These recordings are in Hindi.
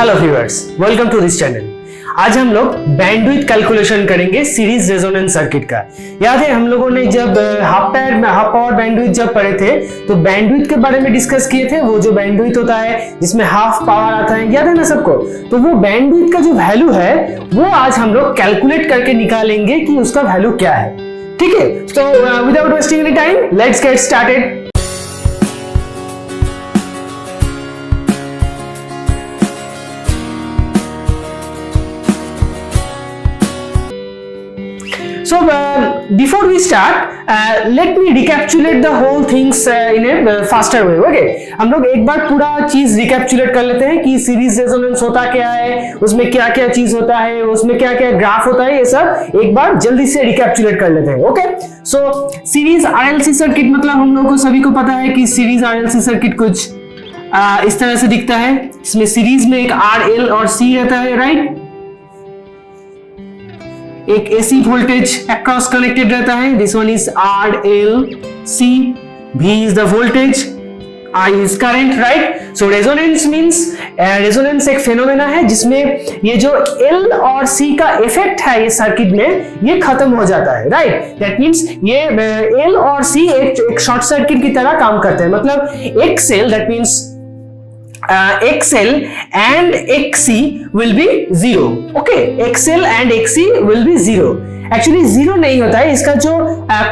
Hello viewers, welcome to this channel. आज हम लोग बैंडविड्थ कैलकुलेशन करेंगे सीरीज रेजोनेंस सर्किट का। याद है हम लोगों ने जब हाफ पावर बैंडविड्थ जब पढ़े थे तो बैंडविड्थ के बारे में डिस्कस किए थे। वो जो बैंडविड्थ होता है जिसमें हाफ पावर आता है, याद है ना सबको। तो वो बैंडविड्थ का जो वैल्यू है वो आज हम लोग कैलकुलेट करके निकालेंगे कि उसका वैल्यू क्या है। ठीक है, तो without wasting any time let's get started. So before we start, let me recapitulate the whole things in a faster way. Okay? हम लोग एक बार पूरा चीज रिकैप्चुलेट कर लेते हैं कि सीरीज रेजोनेंस होता क्या है, उसमें क्या क्या चीज होता है, उसमें क्या क्या ग्राफ होता है, ये सब एक बार जल्दी से रिकैप्चुलेट कर लेते हैं। ओके, सो सीरीज आरएलसी सर्किट मतलब हम लोगों को सभी को पता है कि सीरीज आरएलसी सर्किट कुछ इस तरह से दिखता है। इसमें सीरीज में एक आर एल और सी रहता है, राइट। एक एसी वोल्टेज अक्रॉस कनेक्टेड रहता है। This one is R L C, V is the voltage, I is current, right. So resonance means resonance एक फेनोमेना है जिसमें ये जो L और C का इफेक्ट है ये सर्किट में ये खत्म हो जाता है, राइट। दैट मींस ये L और C एक शॉर्ट सर्किट की तरह काम करते हैं। मतलब एक cell, that means XL and XC will be 0. Okay, XL and XC will be 0. Actually 0 नहीं होता है, इसका जो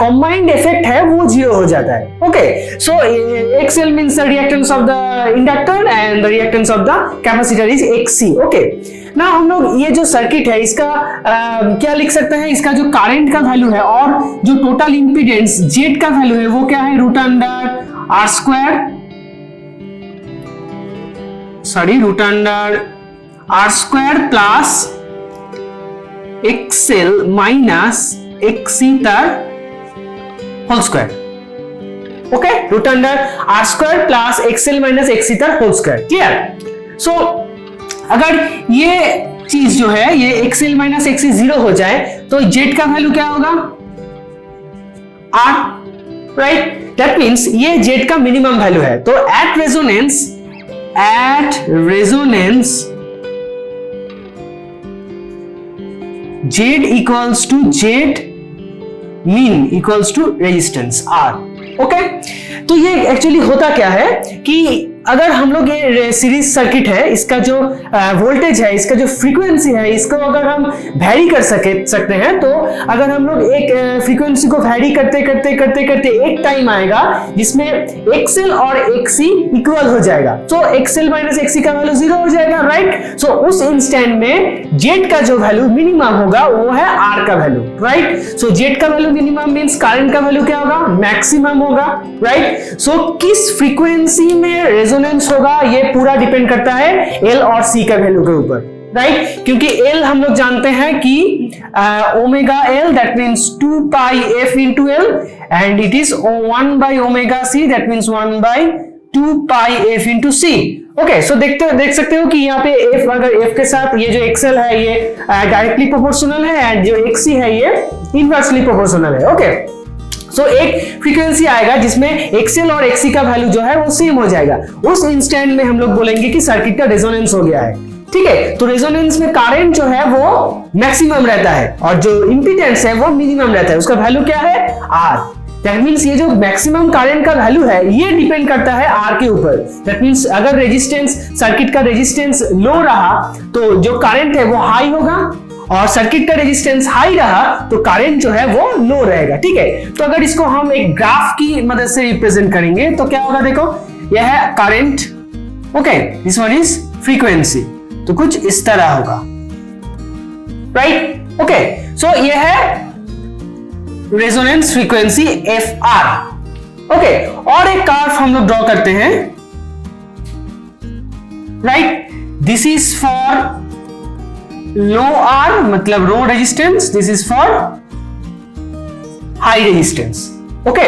combined effect है वो 0 हो जाता है। Okay, so XL means the reactance of the inductor and the reactance of the capacitor is XC. Okay, ना हम लोग ये जो सर्किट है इसका क्या लिख सकते हैं, इसका जो करंट का वैल्यू है और जो टोटल इंपीडेंस Z का वैल्यू है वो क्या है, root under R square plus XL minus XC तर whole square. Okay, root under R square plus XL minus XC तर होल स्क्वायर। क्लियर। सो अगर ये चीज जो है ये XL माइनस XC 0 हो जाए तो Z का वैल्यू क्या होगा, R, राइट। दैट मींस ये Z का मिनिमम वैल्यू है। तो at resonance Z equals to Z mean equals to resistance R। Okay, तो ये एक्चुअली होता क्या है कि अगर हम लोग ये सीरीज सर्किट है, इसका जो वोल्टेज है, इसका जो फ्रीक्वेंसी है, इसको अगर हम वैरी कर सकते हैं तो अगर हम लोग एक फ्रीक्वेंसी को वैरी करते करते करते करते एक टाइम आएगा जिसमें XL और XC इक्वल हो जाएगा। तो XL माइनस XC का वैल्यू 0 हो जाएगा, राइट। सो उस इंस्टेंट में Z का जो वैल्यू मिनिमम होगा वो है R का वैल्यू, राइट। सो Z का वैल्यू मिनिमम मींस करंट का वैल्यू क्या होगा, मैक्सिमम होगा, राइट। सो किस फ्रीक्वेंसी में रेजोनेंस होगा ये पूरा डिपेंड करता है L और C का वैल्यू के ऊपर, राइट। क्योंकि L हम लोग जानते हैं कि omega L that means 2 pi F into L and it is 1 by omega C that means 1 by 2 pi F into C। Okay, so देख सकते हो कि यहाँ पे F, अगर F के साथ ये जो XL है ये डायरेक्टली प्रोपोर्शनल है एंड जो XC है ये इनवर्सली प्रोपोर्शनल है। ओके, सो एक फ्रीक्वेंसी आएगा जिसमें XL और XC का वैल्यू जो है वो सेम हो जाएगा। उस इंस्टेंट में हम लोग बोलेंगे कि सर्किट का रेजोनेंस हो गया है। ठीक है, तो रेजोनेंस में करंट जो है वो मैक्सिमम रहता है और जो इंपीडेंस है वो मिनिमम रहता है। उसका वैल्यू क्या है, R। दैट मींस ये जो मैक्सिमम करंट का वैल्यू है ये डिपेंड करता है R के ऊपर। दैट मींस अगर रेजिस्टेंस, सर्किट का रेजिस्टेंस लो रहा तो जो करंट है वो हाई होगा और सर्किट का रेजिस्टेंस हाई रहा तो करंट जो है वो लो रहेगा। ठीक है, तो अगर इसको हम एक ग्राफ की मदद से रिप्रेजेंट करेंगे तो क्या होगा, देखो यह है current, okay, this one is frequency, तो कुछ इस तरह होगा, राइट। ओके, सो यह है रेजोनेंस फ्रीक्वेंसी FR। ओके, और एक कर्व हम लोग ड्रॉ करते हैं, right. This is for low R मतलब low resistance, this is for high resistance. Okay,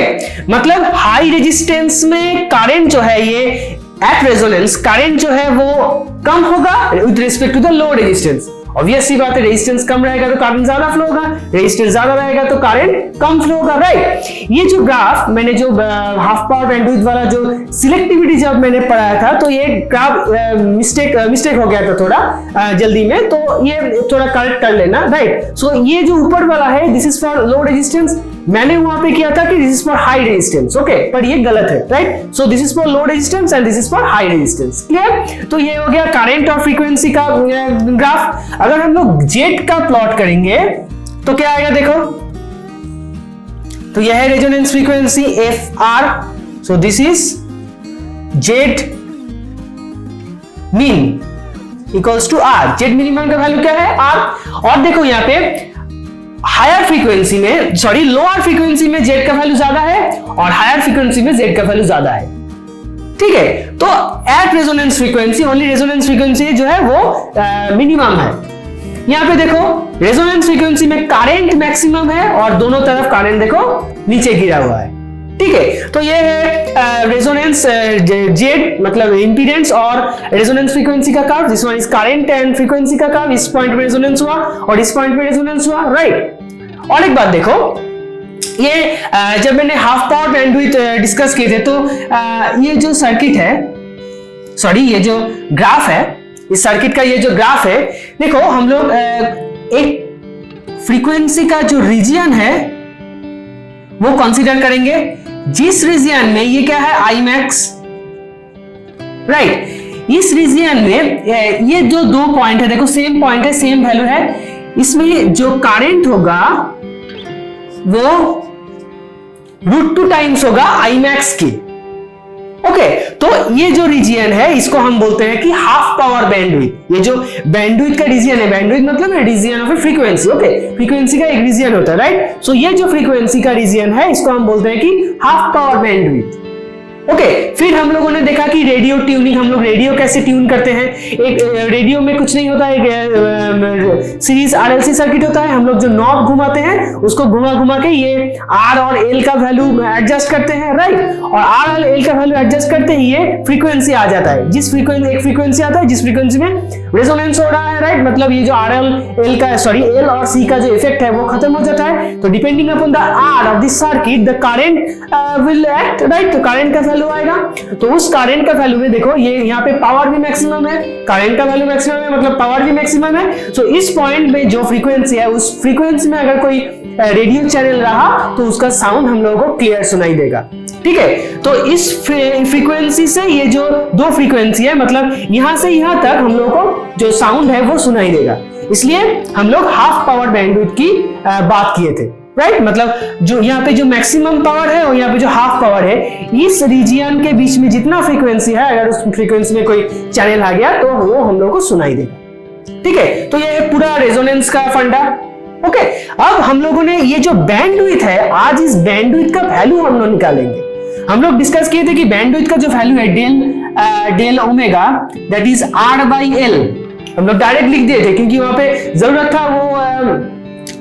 मतलब हाई रेजिस्टेंस में करंट जो है ये एट रेजोनेंस करंट जो है वो कम होगा with respect to the low resistance obvious सी बात है, रेजिस्टेंस कम रहेगा तो करंट ज्यादा फ्लो होगा, रेजिस्टेंस ज्यादा रहेगा तो करंट कम फ्लो होगा, राइट। ये जो ग्राफ मैंने जो हाफ पावर बैंडविड्थ वाला जो सिलेक्टिविटी जब मैंने पढ़ाया था तो ये ग्राफ मिस्टेक हो गया था थोड़ा जल्दी में, तो ये थोड़ा करेक्ट कर लेना, राइट। सो ये जो ऊपर वाला है this is for low resistance, मैंने वहां पे किया था कि this is for high resistance, okay, पर ये गलत है, right. So this is for low resistance and this is for high resistance, clear. तो ये हो गया करंट और फ्रीक्वेंसी का ग्राफ। अगर हम लोग जेट का प्लॉट करेंगे तो क्या आएगा, देखो, तो यह है resonance frequency F R, so this is Z min equals to R. Z minimum का वैल्यू क्या है, आर। और देखो यहाँ पे हायर फ्रीक्वेंसी में, सॉरी लोअर फ्रीक्वेंसी में जेड का वैल्यू ज्यादा है और हायर फ्रीक्वेंसी में जेड का वैल्यू ज्यादा है, ठीक है। तो at resonance frequency only resonance frequency जो है वो मिनिमम है। यहां पे देखो रेजोनेंस फ्रीक्वेंसी में करंट मैक्सिमम है और दोनों तरफ करंट देखो नीचे गिरा हुआ है, ठीक है। तो ये है रेजोनेंस जेड मतलब इंपीडेंस और रेजोनेंस फ्रीक्वेंसी का curve, this one is current and frequency का कर्व। इस पॉइंट पे रेजोनेंस हुआ और इस पॉइंट पे रेजोनेंस हुआ, राइट। और एक बात देखो, ये जब मैंने हाफ पावर बैंडविड्थ डिस्कस किए थे तो ये जो सर्किट है, सॉरी ये जो ग्राफ है, इस सर्किट का ये जो ग्राफ है, देखो हम लोग एक फ्रीक्वेंसी का जो रीजन है वो कंसीडर करेंगे, जिस रीजन में ये क्या है आई मैक्स, राइट। इस रीजन में ये जो दो पॉइंट है, देखो सेम पॉइंट है, सेम वैल्यू है, इसमें जो करंट होगा वो √2 टाइम्स होगा आई मैक्स की, ओके। तो ये जो रीजन है इसको हम बोलते हैं कि हाफ पावर बैंडविड्थ। ये जो बैंडविड्थ का रीजन है, बैंडविड्थ मतलब region of a frequency, okay, frequency का एक रीजन होता है, राइट। सो ये जो फ्रीक्वेंसी का रीजन है इसको हम बोलते हैं कि हाफ पावर बैंडविड्थ, ओके। फिर हम लोगों ने देखा कि रेडियो ट्यूनिंग, हम लोग रेडियो कैसे ट्यून करते हैं। एक रेडियो में कुछ नहीं होता है, एक सीरीज आरएलसी सर्किट होता है, हम लोग जो नॉब घुमाते हैं उसको घुमा घुमा के ये आर और एल का वैल्यू एडजस्ट करते हैं, राइट। और आर और एल का वैल्यू एडजस्ट करते ही ये फ्रीक्वेंसी आ जाता है, जिस फ्रीक्वेंसी एक फ्रीक्वेंसी आता है जिस फ्रीक्वेंसी में रेजोनेंस हो रहा है, राइट। मतलब ये जो आर एल का सॉरी एल और सी का जो इफेक्ट है वो खत्म हो जाता है। तो depending upon the R of this circuit the current will act, right. तो करंट का वैल्यू आएगा, तो उस करंट का वैल्यू में देखो ये यहाँ पे पावर भी मैक्सिमम है, करंट का वैल्यू मैक्सिमम है मतलब पावर भी मैक्सिमम है। सो इस पॉइंट में जो फ्रीक्वेंसी है उस फ्रीक्वेंसी में अगर कोई रेडियो चैनल रहा तो उसका साउंड हम लोगों को क्लियर सुनाई देगा, ठीक है। तो इस फ्रीक्वेंसी से ये जो दो फ्रीक्वेंसी है मतलब यहां से यहां तक हम लोगों को जो साउंड है वो सुनाई देगा, इसलिए हम लोग हाफ पावर बैंडविड्थ की बात किए थे, राइट। मतलब जो यहाँ पे जो मैक्सिमम पावर है और यहाँ पे जो हाफ पावर है, इस रीजन के बीच में जितना फ्रीक्वेंसी है अगर उस फ्रीक्वेंसी में कोई चैनल आ गया तो वो हम लोग को सुनाई देगा, ठीक है। तो ये है पूरा रेजोनेंस का फंडा, ओके। अब हम लोगों ने ये जो बैंडविड्थ है, आज इस बैंडविड्थ का वैल्यू हम लोग निकालेंगे। हम लोग डिस्कस किए थे कि बैंडविड्थ का जो वैल्यू है del omega that is R by L, हम लोग डायरेक्ट लिख दिए थे क्योंकि वहां पे जरूरत था वो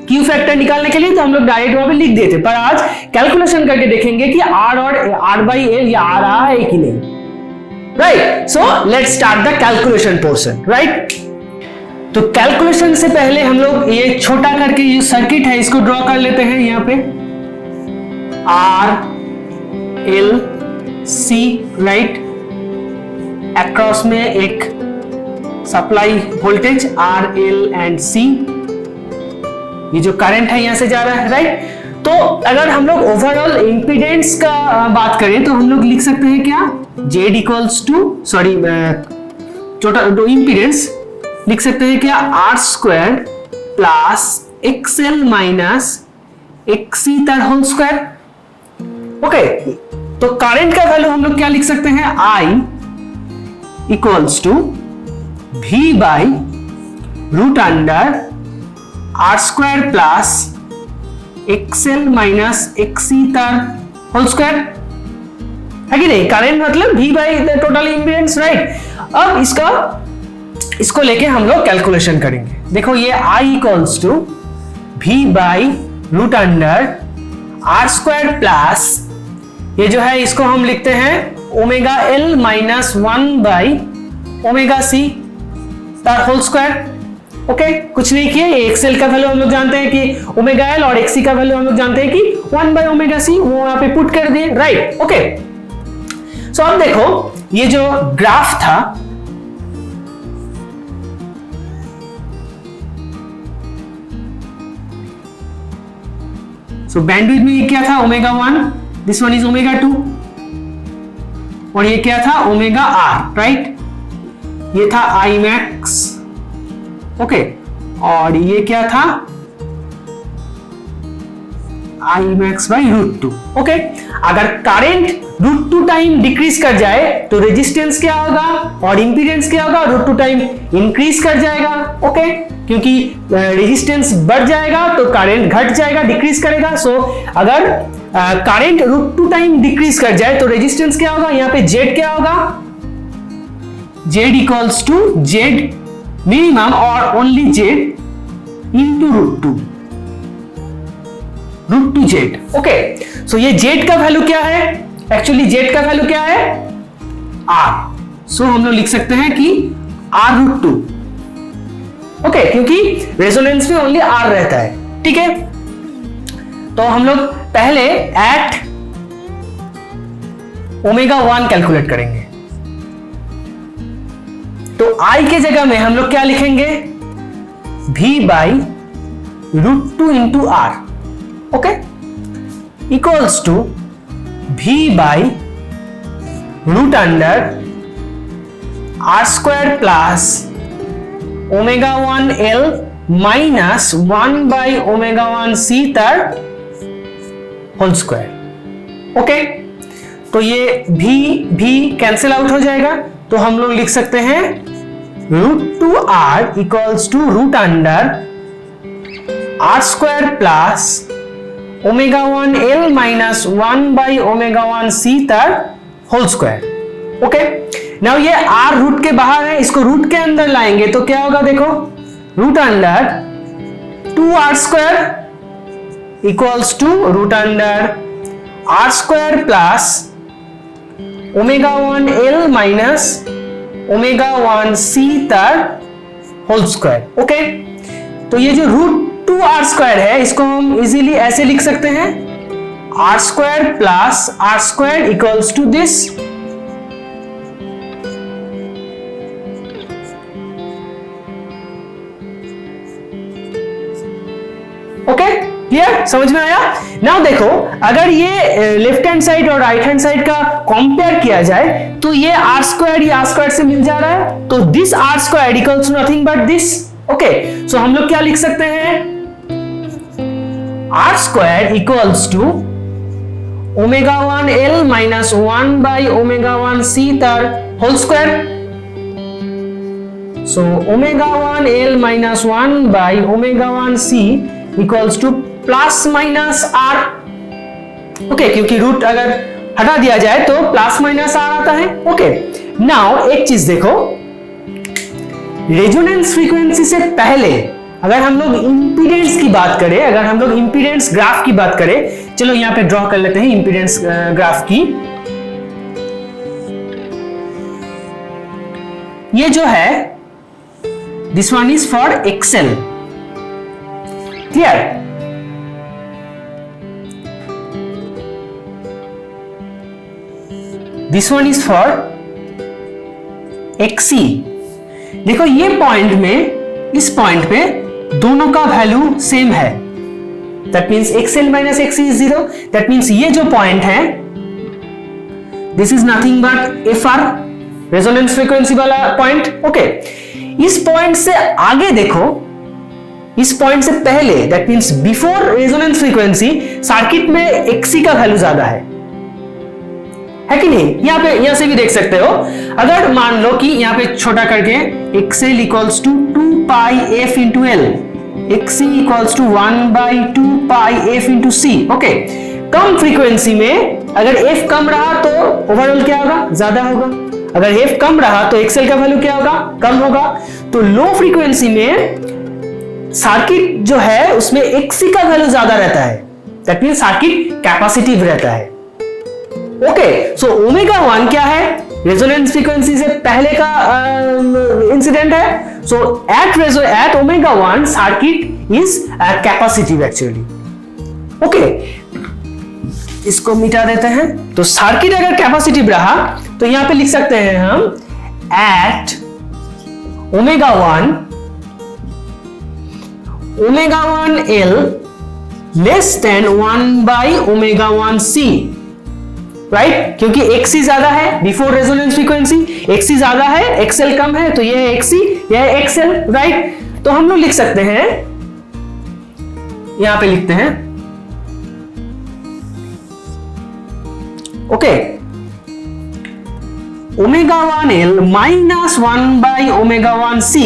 क्यू फैक्टर निकालने के लिए, तो हम लोग डायरेक्ट वहां पे लिख दिए थे। पर आज कैलकुलेशन करके देखेंगे कि आर और आर बाई एल या आ रहा है कि नहीं, right. So let's start the calculation portion, right. तो कैलकुलेशन से पहले हम लोग ये छोटा करके ये सर्किट है इसको ड्रॉ कर लेते हैं। यहाँ पे R L C, right, across में एक supply voltage R L and C, ये जो करंट है यहां से जा रहा है, राइट। तो अगर हम लोग ओवरऑल इंपीडेंस का बात करें तो हम लोग लिख सकते हैं क्या, Z equals to sorry total impedance लिख सकते हैं क्या, R square plus XL minus XC तर होल स्क्वायर, ओके। तो करंट का वैल्यू हम लोग क्या लिख सकते हैं, I equals to V by root under R square plus XL minus XC तर होल स्क्वायर, है कि नहीं। करंट मतलब V by the total impedance, right. अब इसको लेके हम लोग कैलकुलेशन करेंगे। देखो ये I equals to V by root under R square plus ये जो है इसको हम लिखते हैं omega L minus 1 by omega C तर होल स्क्वायर, ओके कुछ नहीं किए, एक्सएल का वैल्यू हम लोग जानते हैं कि ओमेगा एल और एक्सी का वैल्यू हम लोग जानते हैं कि 1 बाय ओमेगा सी, वो यहां पे पुट कर दिए, राइट। ओके सो अब देखो ये जो ग्राफ था, सो बैंडविड्थ में ये क्या था, omega 1, this one is omega 2, और ये क्या था, ओमेगा आर, राइट। ये था आई मैक्स, ओके, और ये क्या था, आई मैक्स बाई √2, ओके। अगर करंट √2 टाइम डिक्रीज कर जाए तो रेजिस्टेंस क्या होगा और इंपीडेंस क्या होगा, √2 टाइम इंक्रीज कर जाएगा, ओके, क्योंकि रेजिस्टेंस बढ़ जाएगा तो करंट घट जाएगा, डिक्रीज करेगा। सो अगर करंट √2 टाइम डिक्रीज कर जाए तो रेजिस्टेंस क्या होगा, यहाँ पे जेड क्या होगा, Z equals to Z minimum और only Z into √2 Z, okay. So ये जेड का वैल्यू क्या है, एक्चुअली जेड का वैल्यू क्या है, आर। सो हम लोग लिख सकते हैं कि r√2, ओके, क्योंकि रेजोनेंस में ओनली आर रहता है, ठीक है। तो हम लोग पहले एट ओमेगा 1 कैलकुलेट करेंगे, तो I के जगह में हम लोग क्या लिखेंगे, V by √2 into R, okay, equals to V by √under R square plus omega 1 L minus 1 by omega 1 C तर होल स्क्वायर, ओके। तो ये भी कैंसिल आउट हो जाएगा, तो हम लोग लिख सकते हैं √2r equals to √under R square plus omega 1 L minus 1 by omega 1 C तर होल स्क्वायर, ओके। नाउ ये r रूट के बाहर है, इसको रूट के अंदर लाएंगे तो क्या होगा, देखो √under 2r square equals to √under R square plus omega 1 L minus omega 1 C तर होल स्क्वायर, ओके। तो ये जो √2r स्क्वायर है इसको हम इजीली ऐसे लिख सकते हैं, R square plus R square equals to this, okay, clear, समझ में आया। नाउ देखो अगर ये लेफ्ट हैंड साइड और राइट हैंड साइड का कंपेयर किया जाए तो ये आर स्क्वायर आर स्क्वायर से मिल जा रहा है, तो this R square equals to nothing but this, okay. So हम लोग क्या लिख सकते हैं, R square equals to omega 1 L minus 1 by omega 1 C तर whole square. So omega 1 L minus 1 by omega 1 C equals to plus minus R, okay, क्योंकि रूट अगर हटा दिया जाए तो प्लस माइनस आर आता है, ओके। नाउ एक चीज देखो, रेजोनेंस फ्रीक्वेंसी से पहले अगर हम लोग इंपीडेंस की बात करें, अगर हम लोग इंपीडेंस ग्राफ की बात करें, चलो यहां पे ड्रॉ कर लेते हैं इंपीडेंस ग्राफ की। ये जो है this one is for XL, clear. This one is for XC। देखो ये पॉइंट में, इस पॉइंट पे दोनों का वैल्यू सेम है, that means XL minus XC is 0, that means ये जो पॉइंट है this is nothing but FR, resonance frequency वाला पॉइंट, ओके। इस पॉइंट से आगे देखो, इस पॉइंट से पहले that means before resonance frequency circuit में XC का वैल्यू ज्यादा है कि नहीं, यहां से भी देख सकते हो। अगर मान लो कि यहां पे छोटा करके XL equals to 2 pi f into L, XC equals to 1 by 2 pi f into C, okay. कम फ्रीक्वेंसी में अगर f कम रहा तो ओवरऑल क्या होगा, ज्यादा होगा, अगर f कम रहा तो XL का वैल्यू क्या होगा, कम होगा। तो लो फ्रीक्वेंसी में सर्किट जो है उसमें XC का वैल्यू ज्यादा रहता है, दैट मींस सर्किट कैपेसिटिव रहता है, ओके। सो ओमेगा 1 क्या है, रेजोनेंस फ्रीक्वेंसी से पहले का इंसिडेंट है। So at omega 1 circuit is capacitive actually. Okay, इसको मिटा देते हैं। तो सर्किट अगर कैपेसिटिव रहा तो यहां पे लिख सकते हैं हम at omega 1 L less than 1 by omega 1 C, right? क्योंकि XC ज्यादा है बिफोर रेजोनेंस फ्रीक्वेंसी, XC ज्यादा है, XL कम है, तो यह है XC, यह है XL, राइट? तो हम लोग लिख सकते हैं, यहां पे लिखते हैं, okay, omega 1 L minus 1 by omega 1 C,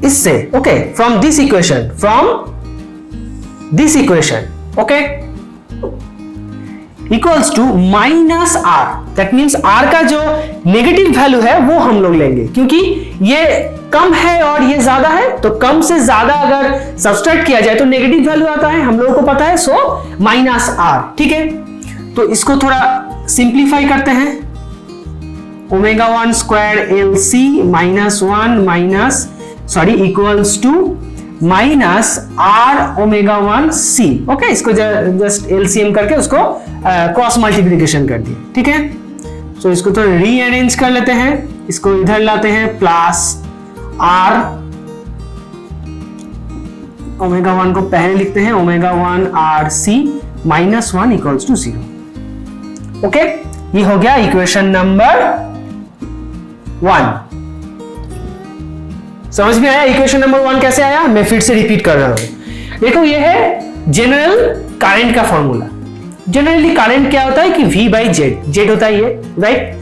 इससे, okay, from this equation, okay, equals to minus R। That means R का जो नेगेटिव वैल्यू है वो हम लोग लेंगे, क्योंकि ये कम है और ये ज्यादा है, तो कम से ज्यादा अगर सब्सट्रैक्ट किया जाए तो नेगेटिव वैल्यू आता है, हम लोगों को पता है, सो माइनस R, ठीक है? तो इसको थोड़ा सिंप्लीफाई करते हैं, omega 1 square LC minus 1 minus equals to minus R omega 1 C, okay? इसको जस्ट LCM करके उसको क्रॉस मल्टीप्लिकेशन कर दिए, ठीक है? सो इसको तो रीअरेंज कर लेते हैं, इसको इधर लाते हैं, प्लस R ओमेगा 1 को पहले लिखते हैं, omega 1 RC minus 1 equals to 0, okay? ये हो गया इक्वेशन नंबर 1। समझ में आया इक्वेशन नंबर 1 कैसे आया? मैं फिर से रिपीट कर रहा हूं। देखो, ये है जनरल करंट का फॉर्मूला। जनरली करंट क्या होता है कि V बाई जेड होता है ये, राइट?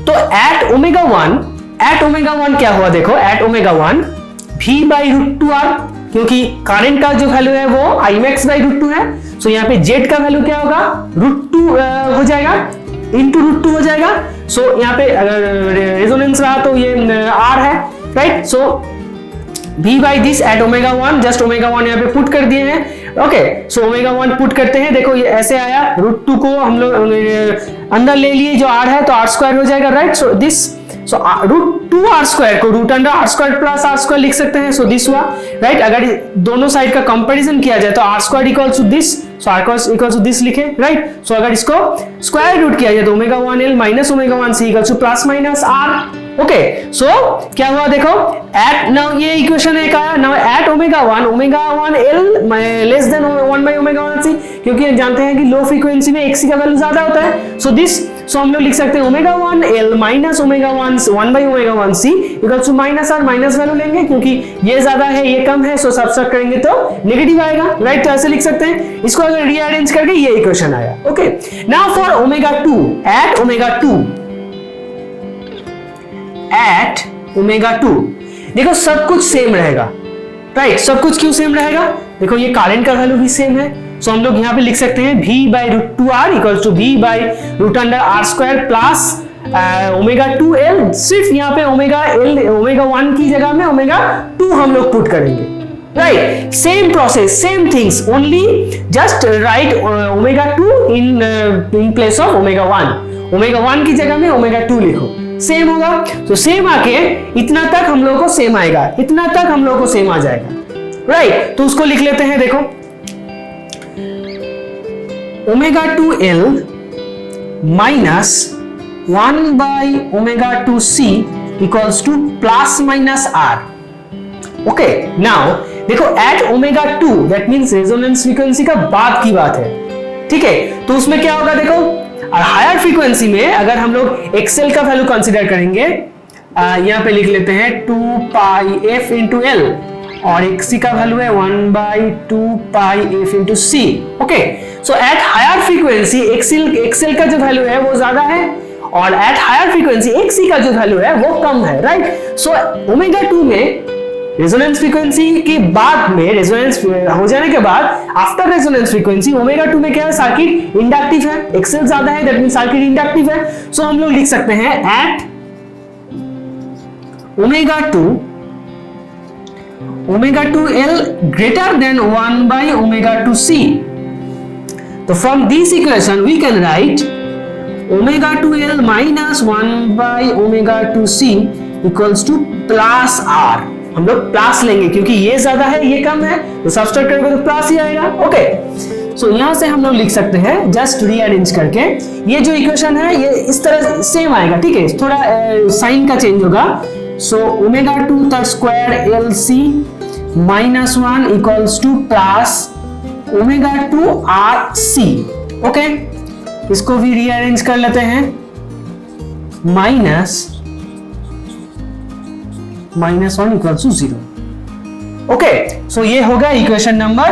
तो एट ओमेगा 1 क्या हुआ? देखो, at omega 1 V by √2R, क्योंकि करंट का जो वैल्यू है वो Imax बाई √2 है। सो यहाँ पे जेड का वैल्यू क्या होगा? √2 हो जाएगा, इंटू √2 हो जाएगा। सो यहाँ पे अगर रेजोनेंस रहा तो ये R है, right? So V by this at omega 1, just omega 1 यहाँ पे पुट कर दिए हैं, ओके? सो ओमेगा 1 पुट करते हैं, देखो ये ऐसे आया, √2 को हम लोग अंदर ले लिए, जो R है तो R स्क्वायर हो जाएगा, right? So this, so √2R square को √R square plus R square लिख सकते हैं, सो दिस हुआ, राइट? अगर दोनों साइड का कंपैरिजन किया जाए तो R square equals to this, so R equals to this लिखे, राइट? सो अगर इसको स्क्वायर रूट किया जाए तो omega 1 L minus omega 1 C equals to plus minus R, okay? So क्या हुआ? देखो, एट नाउ ये इक्वेशन एक आया, now at omega 1 L less than 1 by omega 1 C, क्योंकि जानते हैं कि लो फ्रीक्वेंसी में XC का वैल्यू ज्यादा होता है। सो दिस, सो हम लोग लिख सकते हैं omega 1 L minus omega 1 by omega 1 C equals to minus R, minus value लेंगे क्योंकि ये ज्यादा है ये कम है, सो सब्ट्रैक्ट करेंगे तो नेगेटिव आएगा, राइट? तो ऐसे लिख सकते हैं। इसको अगर रीअरेंज करके ये इक्वेशन आया, okay? Now for omega 2, at omega 2 देखो सब कुछ सेम रहेगा, राइट? सब कुछ क्यों सेम रहेगा? देखो, ये करंट का वैल्यू भी सेम है, सो हम लोग यहाँ पे लिख सकते हैं V by √2R equals to V by √R square plus omega 2L। सिर्फ यहाँ पे ओमेगा 1 की जगह में ओमेगा 2 हम लोग पुट करेंगे, right? Same process, same things, only just right omega 2 in place of omega 1। Omega 1 की जगह में ओमेगा 2 लिखो, सेम होगा। तो सेम आके इतना तक हम लोगों को सेम आएगा, इतना तक हम लोगों को सेम आ जाएगा, राइट? तो उसको लिख लेते हैं, देखो, omega 2L minus 1 by omega 2C equals to plus minus R, okay? Now देखो, at omega 2 that means resonance frequency का बाद की बात है, ठीक है? तो उसमें क्या होगा? देखो, और हायर फ्रीक्वेंसी में अगर हम लोग XL का वैल्यू कंसीडर करेंगे, यहां पे लिख लेते हैं 2 पाई f इंटू L, और XC का वैल्यू है 1 by 2 pi f into C, okay? So at higher frequency XL का जो वैल्यू है वो ज्यादा है, और एट हायर फ्रीक्वेंसी XC का जो वैल्यू है वो कम है, राइट? सो ओमेगा 2 में रेजोनेंस फ्रीक्वेंसी के बाद में, रेजोनेंस हो जाने के बाद, आफ्टर रेजोनेंस फ्रीक्वेंसी ओमेगा 2 में क्या है? सर्किट इंडक्टिव है, XL ज्यादा है, दैट मींस सर्किट इंडक्टिव है। सो हम लोग लिख सकते हैं at omega 2L greater than 1 by omega 2C. So from this equation we can write omega two L minus 1/ω2c equals to plus R. हम लोग प्लस लेंगे क्योंकि ये ज्यादा है ये कम है, तो सब्सट्रैक्ट करेंगे तो प्लस ही आएगा। ओके, सो यहां से हम लोग लिख सकते हैं जस्ट रीअरेंज करके, ये जो इक्वेशन है ये इस तरह सेम आएगा, ठीक है, थोड़ा साइन का चेंज होगा। So omega to the square L C minus 1 equals to plus omega two R C. Okay, इसको भी रीअरेंज कर लेते हैं, minus 1 equals to 0। Okay, so ये होगा इक्वेशन नंबर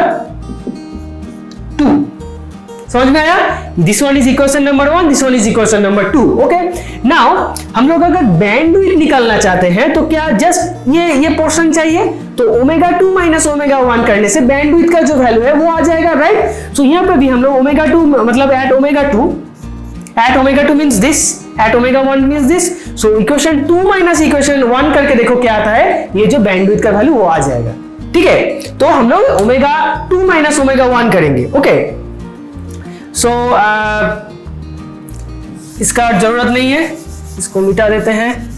2। समझ में आया? This one is equation number 1, this one is equation number 2। Okay, now हम लोग अगर बैंडविड्थ निकालना चाहते हैं तो क्या जस्ट ये पोर्शन चाहिए, तो ओमेगा 2 माइनस ओमेगा 1 करने से बैंडविड्थ का जो वैल्यू है वो आ जाएगा, राइट। सो यहां पे भी हम लोग ओमेगा 2 मतलब at omega 2 means this, at omega 1 means this. So equation 2 minus equation 1 करके देखो क्या आता है, ये जो बैंडविड्थ का वैल्यू वो आ जाएगा, ठीक है। तो हम लोग ओमेगा 2 माइनस ओमेगा 1 करेंगे। ओके, सो इसका जरूरत नहीं है, इसको मिटा देते हैं।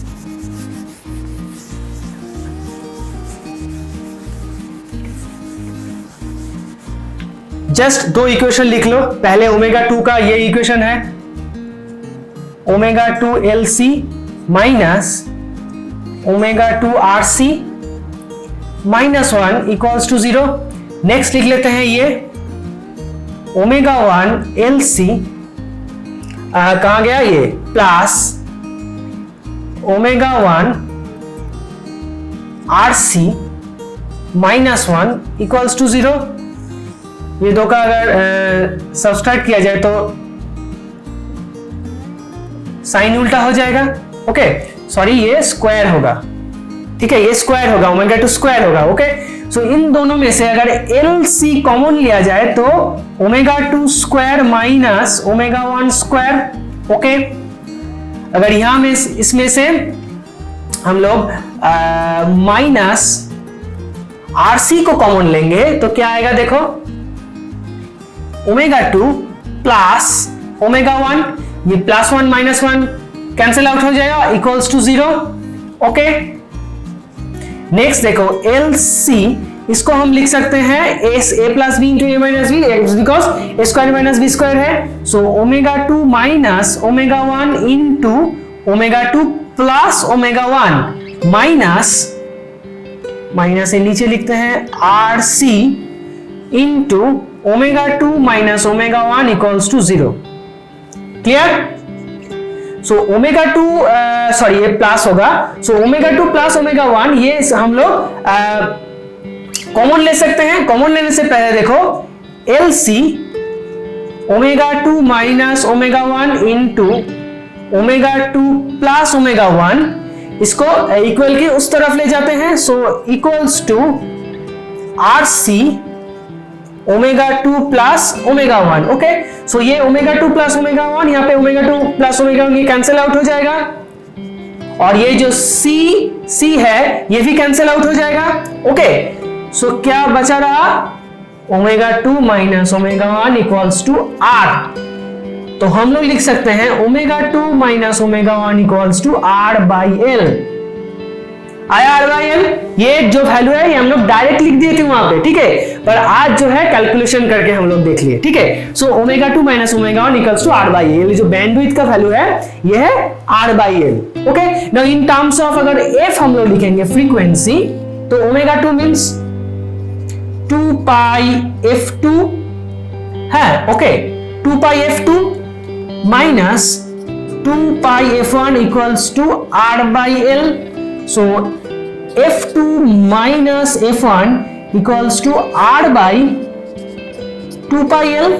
जस्ट दो इक्वेशन लिख लो, पहले ओमेगा 2 का ये इक्वेशन है, omega 2 L C minus omega 2 R C minus 1 equals to 0। Next लिख लेते हैं ये ओमेगा 1 एल सी, कहां गया ये, plus omega 1 R C minus 1 equals to 0। ये दो का अगर सब्सट्रैक्ट किया जाए तो साइन उल्टा हो जाएगा। ओके, सॉरी ये स्क्वायर होगा, ठीक है, ये स्क्वायर होगा, ओमेगा 2 स्क्वायर होगा। ओके, सो इन दोनों में से अगर एल सी कॉमन लिया जाए तो omega 2 square minus omega 1 square. Okay, अगर यहां में इसमें से हम लोग माइनस आर सी को कॉमन लेंगे तो क्या आएगा, देखो ओमेगा 2 प्लस ओमेगा 1, ये प्लस 1 माइनस 1 कैंसिल आउट हो जाएगा, इक्वल्स टू 0। ओके, नेक्स्ट देखो एल सी, इसको हम लिख सकते हैं a plus b into a minus b, because a square minus b square है। So omega 2 minus omega 1 into omega 2 plus omega 1 minus से नीचे लिखते हैं R C into omega 2 minus omega 1 equals to 0। Clear? So omega 2 sorry ये प्लस होगा, सो ओमेगा 2 प्लस ओमेगा 1 ये हम लोग कॉमन ले सकते हैं। कॉमन लेने से पहले देखो L C omega 2 minus omega 1 into omega 2 plus omega 1, इसको इक्वल के उस तरफ ले जाते हैं, so equals to R C omega 2 plus omega 1। Okay, so ये ओमेगा 2 प्लस ओमेगा 1, यहाँ पे ओमेगा 2 प्लस ओमेगा 1 ये कैंसिल आउट हो जाएगा, और ये जो सी है ये भी कैंसिल आउट हो जाएगा। ओके, सो क्या बचा रहा, omega 2 minus omega 1 equals to R. तो हम लोग लिख सकते हैं omega 2 minus omega 1 equals to R by L. आया आर बाई एल, ये जो वैल्यू है ये हम लोग डायरेक्ट लिख दिए थे वहां पे, ठीक है, पर आज जो है कैलकुलेशन करके हम लोग देख लिए, ठीक है। So omega 2 minus omega 1 equals to R by L, जो बैंडविड्थ का वैल्यू है ये है R by L. Okay, now in terms of अगर एफ हम लोग लिखेंगे फ्रीक्वेंसी, तो ओमेगा 2 मींस 2 पाई f2 है। Okay, 2 pi f2 minus 2 pi f1 equals to R by L. So f2 minus f1 equals to r by 2 pi l।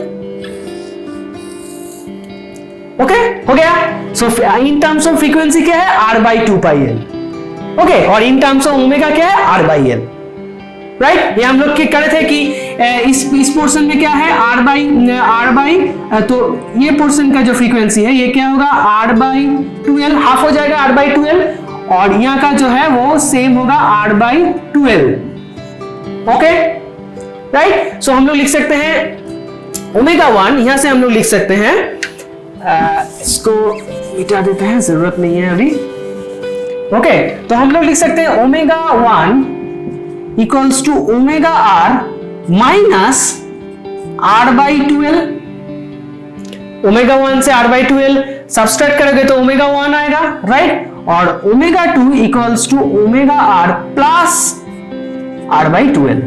Okay, हो गया। सो इन टर्म्स ऑफ फ्रीक्वेंसी क्या है, r by 2 pi l। Okay, और इन टर्म्स ऑफ ओमेगा क्या है, r by l, राइट। ये हम लोग क्या करे थे कि इस पोर्शन में क्या है, r by तो ये पोर्शन का जो फ्रीक्वेंसी है ये क्या होगा, r by 2l, हाफ हो जाएगा r by 2l, और यहाँ का जो है वो सेम होगा r by 2l। Okay, right. So हम लोग लिख सकते हैं ओमेगा 1, यहां से हम लोग लिख सकते हैं इसको मिटा देते हैं, जरूरत नहीं है अभी। ओके, तो हम लोग लिख सकते हैं omega 1 equals to omega R minus R by 12। Omega 1 से आर बाई 12 सब्सट्रैक्ट करोगे तो ओमेगा 1 आएगा, राइट। और omega 2 equals to omega R plus R by 12।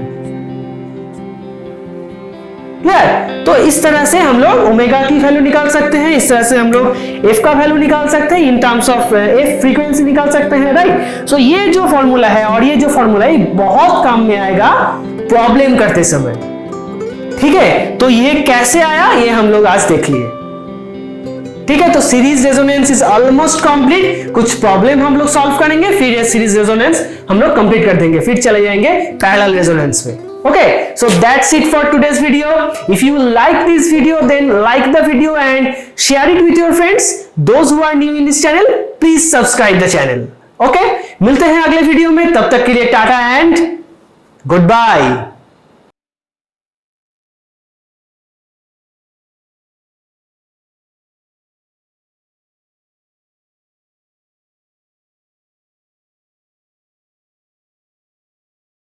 Clear? तो इस तरह से हम लोग ओमेगा की वैल्यू निकाल सकते हैं, इस तरह से हम लोग एफ का वैल्यू निकाल सकते हैं, इन टर्म्स ऑफ एफ फ्रीक्वेंसी निकाल सकते हैं, राइट। सो ये जो फॉर्मूला है और ये जो फॉर्मूला है बहुत काम में आएगा प्रॉब्लम करते समय, ठीक है। तो ये कैसे आया ये हम लोग आज देख लिए, ठीक है। तो series resonance is almost complete, कुछ प्रॉब्लम हम लोग सॉल्व करेंगे, फिर ये सीरीज रेजोनेंस हम लोग कंप्लीट कर देंगे, फिर चले जाएंगे पैरेलल रेजोनेंस में। Okay, so that's it for today's video. If you like this video, then like the video and share it with your friends. Those who are new in this channel, please subscribe the channel. Okay, मिलते हैं अगले वीडियो में, तब तक के लिए टाटा एंड गुड बाय।